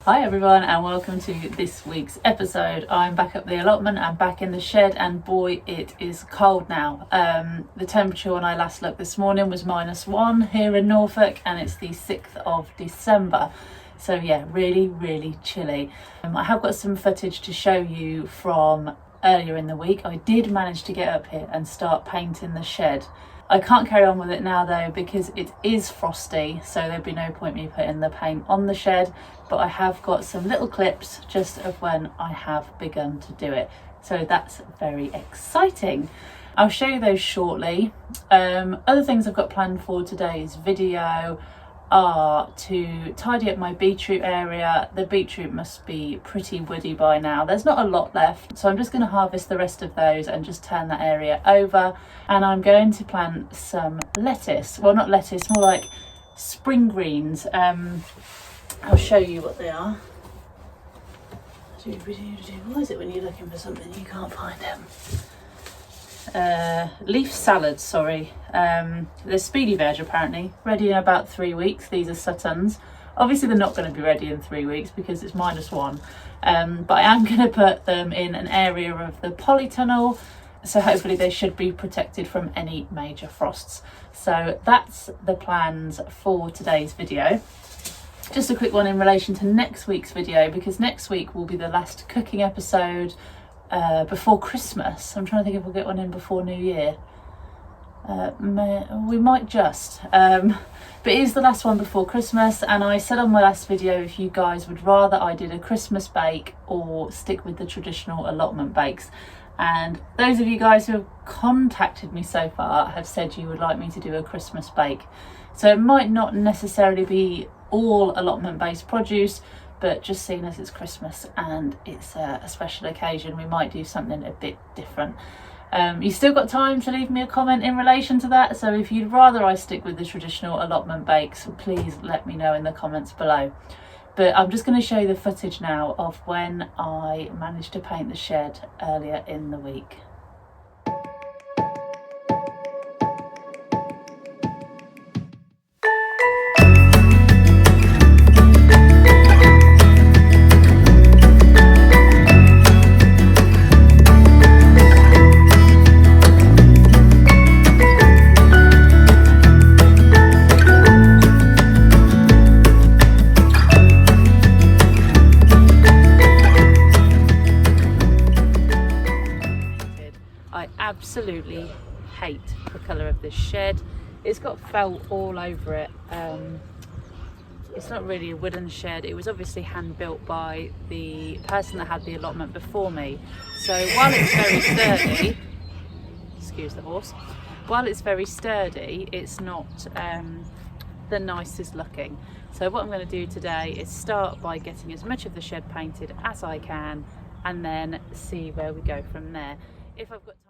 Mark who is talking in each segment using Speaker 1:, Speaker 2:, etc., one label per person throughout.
Speaker 1: Hi everyone and welcome to this week's episode. I'm back up the allotment, I'm back in the shed, and boy it is cold now. The temperature when I last looked this morning was -1 here in Norfolk, and it's the 6th of December. So yeah, really chilly. I have got some footage to show you from earlier in the week. I did manage to get up here and start painting the shed. I can't carry on with it now though because it is frosty, so there'd be no point me putting the paint on the shed, but I have got some little clips just of when I have begun to do it, so that's very exciting. I'll show you those shortly. Other things I've got planned for today's video are to tidy up my beetroot area. The beetroot must be pretty woody by now. There's not a lot left, so I'm just going to harvest the rest of those and just turn that area over. And I'm going to plant some lettuce, well not lettuce, more like spring greens. I'll show you what they are. What is it when you're looking for something you can't find them? Leaf salads, sorry. They're speedy veg apparently, ready in about 3 weeks. These are Suttons. Obviously they're not going to be ready in 3 weeks because it's -1, but I am going to put them in an area of the Polytunnel, so hopefully they should be protected from any major frosts. So that's the plans for today's video. Just a quick one in relation to next week's video, because next week will be the last cooking episode before Christmas. I'm trying to think if we'll get one in before New Year. We might just, but it is the last one before Christmas, and I said on my last video if you guys would rather I did a Christmas bake or stick with the traditional allotment bakes, and those of you guys who have contacted me so far have said you would like me to do a Christmas bake. So it might not necessarily be all allotment based produce, but just seeing as it's Christmas and it's a special occasion, we might do something a bit different. You've still got time to leave me a comment in relation to that, so if you'd rather I stick with the traditional allotment bakes, please let me know in the comments below. But I'm just going to show you the footage now of when I managed to paint the shed earlier in the week. Absolutely hate the colour of this shed. It's got felt all over it. It's not really a wooden shed. It was obviously hand built by the person that had the allotment before me. So while it's very sturdy, excuse the horse, while it's very sturdy, it's not the nicest looking. So what I'm going to do today is start by getting as much of the shed painted as I can, and then see where we go from there. If I've got time.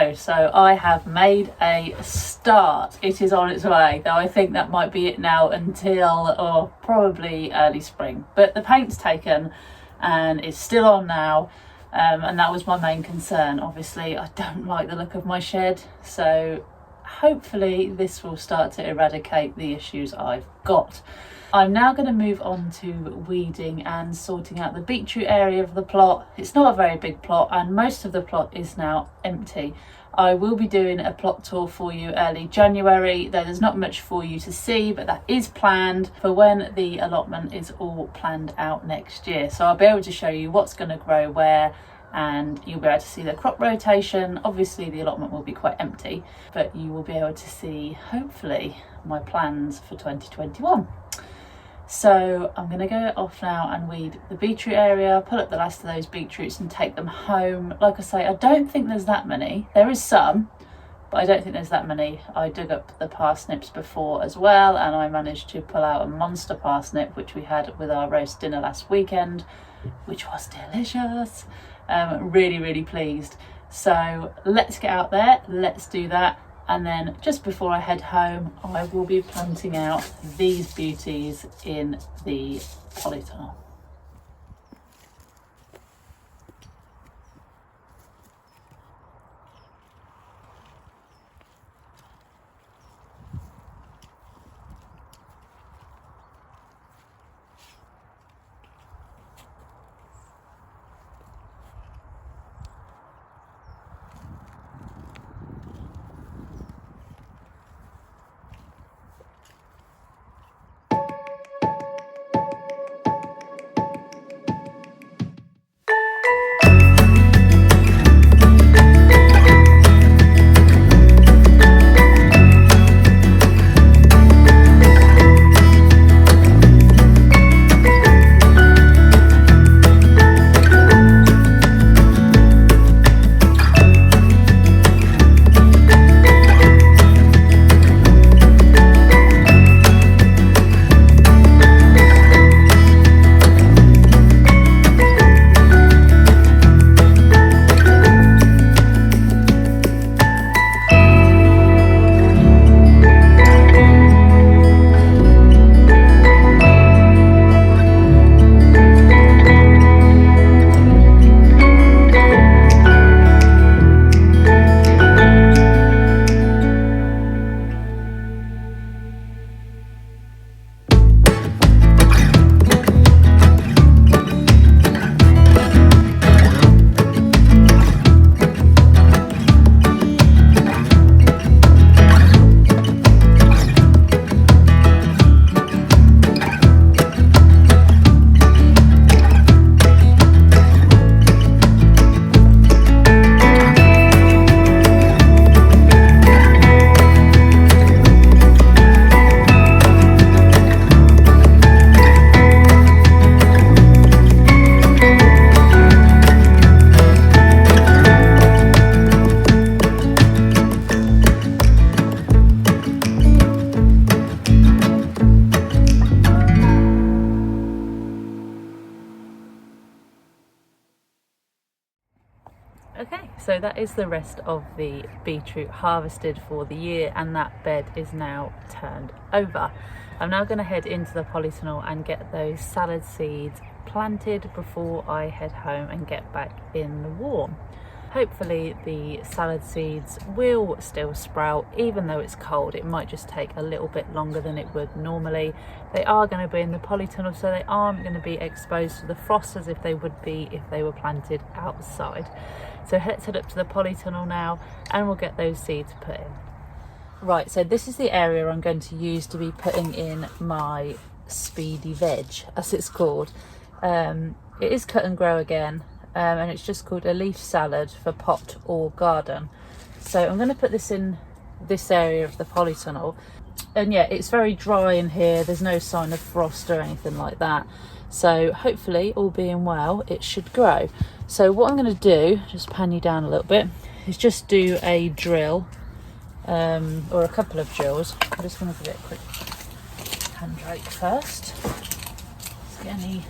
Speaker 1: go. So I have made a start. It is on its way, though I think that might be it now until probably early spring. But the paint's taken and it's still on now, and that was my main concern. Obviously I don't like the look of my shed, so hopefully this will start to eradicate the issues I've got. I'm now going to move on to weeding and sorting out the beetroot area of the plot. It's not a very big plot and most of the plot is now empty. I will be doing a plot tour for you early January, though there's not much for you to see, but that is planned for when the allotment is all planned out next year. So I'll be able to show you what's going to grow where, and you'll be able to see the crop rotation. Obviously the allotment will be quite empty, but you will be able to see hopefully my plans for 2021. So I'm going to go off now and weed the beetroot area, pull up the last of those beetroots and take them home. Like I say, I don't think there's that many. There is some, but I don't think there's that many. I dug up the parsnips before as well, and I managed to pull out a monster parsnip which we had with our roast dinner last weekend, which was delicious. Really pleased. So let's get out there, let's do that, and then just before I head home I will be planting out these beauties in the polytunnel. Okay, so that is the rest of the beetroot harvested for the year, and that bed is now turned over. I'm now going to head into the polytunnel and get those salad seeds planted before I head home and get back in the warm. Hopefully the salad seeds will still sprout even though it's cold. It might just take a little bit longer than it would normally. They are going to be in the polytunnel, so they aren't going to be exposed to the frost as if they would be if they were planted outside. So let's head up to the polytunnel now and we'll get those seeds put in. Right, so this is the area I'm going to use to be putting in my speedy veg, as it's called. It is cut and grow again, and it's just called a leaf salad for pot or garden. So I'm going to put this in this area of the polytunnel, and yeah, it's very dry in here. There's no sign of frost or anything like that, so hopefully, all being well, it should grow. So what I'm going to do, just pan you down a little bit, is just do a drill, or a couple of drills. I'm just going to give it a quick hand rake first. See any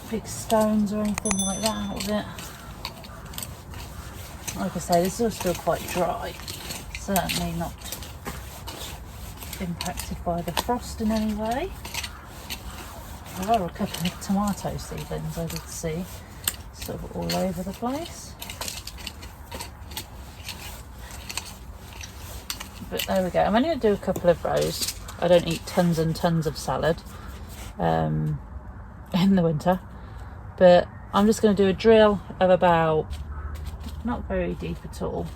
Speaker 1: big stones or anything like that out of it. like I say, this is all still quite dry, certainly not impacted by the frost in any way. There are a couple of tomato seedlings I did see sort of all over the place. But there we go. I'm only going to do a couple of rows. I don't eat tons and tons of salad in the winter, but I'm just going to do a drill of about, not very deep at all.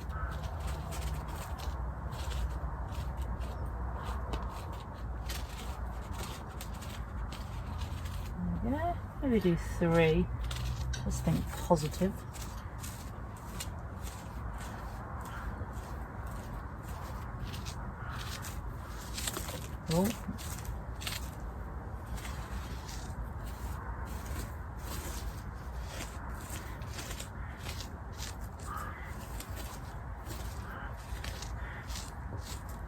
Speaker 1: There we go. Maybe do 3. Let's think positive. Oh.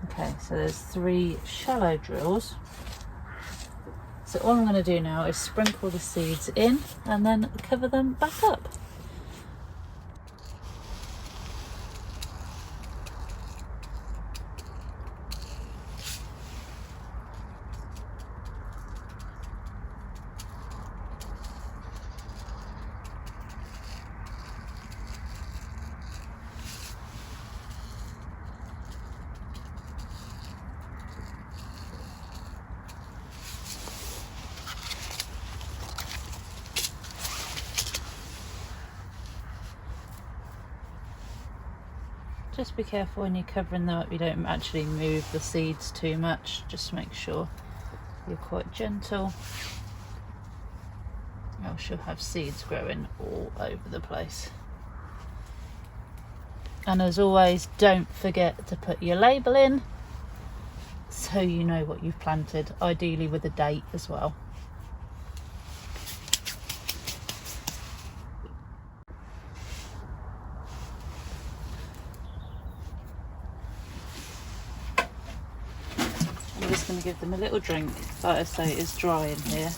Speaker 1: Okay, so there's 3 shallow drills. So all I'm going to do now is sprinkle the seeds in and then cover them back up. Just be careful when you're covering them up, you don't actually move the seeds too much. Just make sure you're quite gentle, else you'll have seeds growing all over the place. And as always, don't forget to put your label in so you know what you've planted, ideally with a date as well. I'm just going to give them a little drink. Like I say, it's dry in here.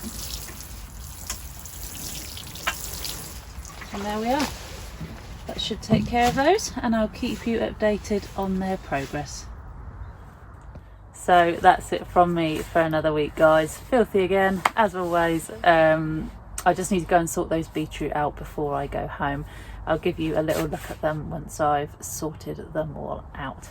Speaker 1: And there we are. That should take care of those, and I'll keep you updated on their progress. So that's it from me for another week, guys. Filthy again, as always. I just need to go and sort those beetroot out before I go home. I'll give you a little look at them once I've sorted them all out.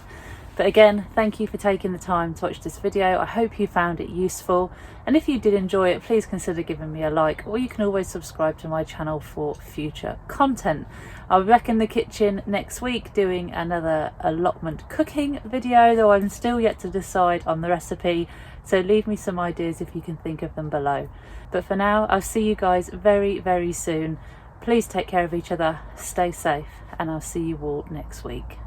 Speaker 1: But again, thank you for taking the time to watch this video. I hope you found it useful, and if you did enjoy it, please consider giving me a like, or you can always subscribe to my channel for future content. I'll be back in the kitchen next week doing another allotment cooking video, though I'm still yet to decide on the recipe, so leave me some ideas if you can think of them below. But for now, I'll see you guys very, very soon. Please take care of each other, stay safe, and I'll see you all next week.